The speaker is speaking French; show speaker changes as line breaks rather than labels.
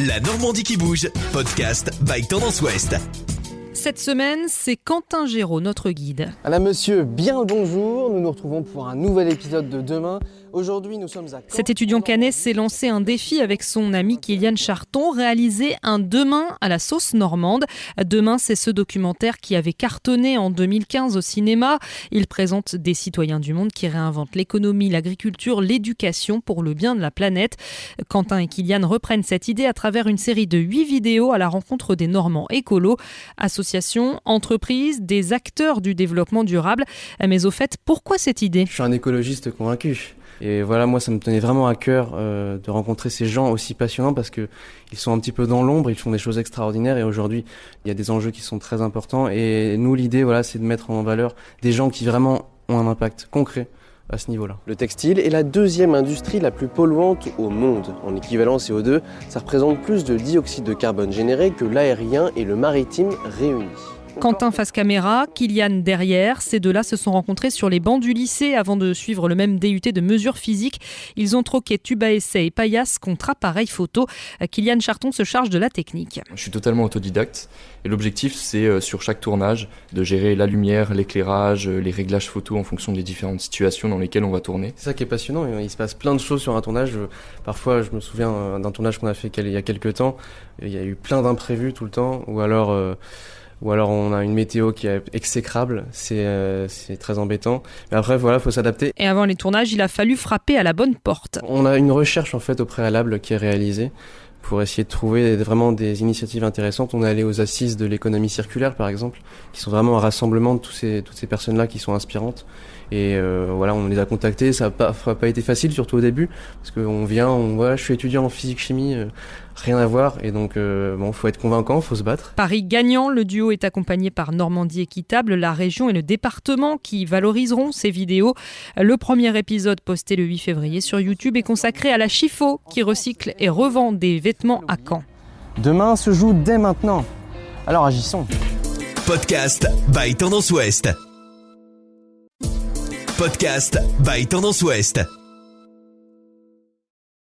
La Normandie qui bouge, podcast by Tendance Ouest.
Cette semaine, c'est Quentin Géraud, notre guide.
Alors monsieur, bien le bonjour, nous nous retrouvons pour un nouvel épisode de Demain. Aujourd'hui, nous sommes à Caen.
Cet étudiant canet s'est lancé un défi avec son ami Kylian Charton, réaliser un Demain à la sauce normande. Demain, c'est ce documentaire qui avait cartonné en 2015 au cinéma. Il présente des citoyens du monde qui réinventent l'économie, l'agriculture, l'éducation pour le bien de la planète. Quentin et Kylian reprennent cette idée à travers une série de 8 vidéos à la rencontre des Normands écolos, associations, entreprises, des acteurs du développement durable. Mais au fait, pourquoi cette idée ?
Je suis un écologiste convaincu. Et voilà, moi, ça me tenait vraiment à cœur de rencontrer ces gens aussi passionnants parce que ils sont un petit peu dans l'ombre, ils font des choses extraordinaires et aujourd'hui, il y a des enjeux qui sont très importants. Et nous, l'idée, voilà, c'est de mettre en valeur des gens qui vraiment ont un impact concret à ce niveau-là.
Le textile est la deuxième industrie la plus polluante au monde. En équivalent CO2, ça représente plus de dioxyde de carbone généré que l'aérien et le maritime réunis.
Quentin face caméra, Kylian derrière. Ces deux-là se sont rencontrés sur les bancs du lycée avant de suivre le même DUT de mesures physiques. Ils ont troqué tube à essai et paillasse contre appareil photo. Kylian Charton se charge de la technique.
Je suis totalement autodidacte et l'objectif c'est sur chaque tournage de gérer la lumière, l'éclairage, les réglages photo en fonction des différentes situations dans lesquelles on va tourner.
C'est ça qui est passionnant, il se passe plein de choses sur un tournage. Parfois je me souviens d'un tournage qu'on a fait il y a quelques temps, il y a eu plein d'imprévus tout le temps, ou alors on a une météo qui est exécrable, c'est très embêtant. Mais après, voilà, faut s'adapter.
Et avant les tournages, il a fallu frapper à la bonne porte.
On a une recherche en fait au préalable qui est réalisée pour essayer de trouver vraiment des initiatives intéressantes. On est allé aux assises de l'économie circulaire, par exemple, qui sont vraiment un rassemblement de toutes ces personnes-là qui sont inspirantes. Et voilà, on les a contactés. Ça n'a pas été facile, surtout au début, parce qu'on voilà, je suis étudiant en physique-chimie, rien à voir. Et donc, faut être convaincant, faut se battre.
Paris gagnant, le duo est accompagné par Normandie Équitable, la région et le département qui valoriseront ces vidéos. Le premier épisode posté le 8 février sur YouTube est consacré à la Chifo qui recycle et revend des vêtements à Caen.
Demain se joue dès maintenant. Alors agissons.
Podcast by Tendance Ouest. Podcast by Tendance Ouest.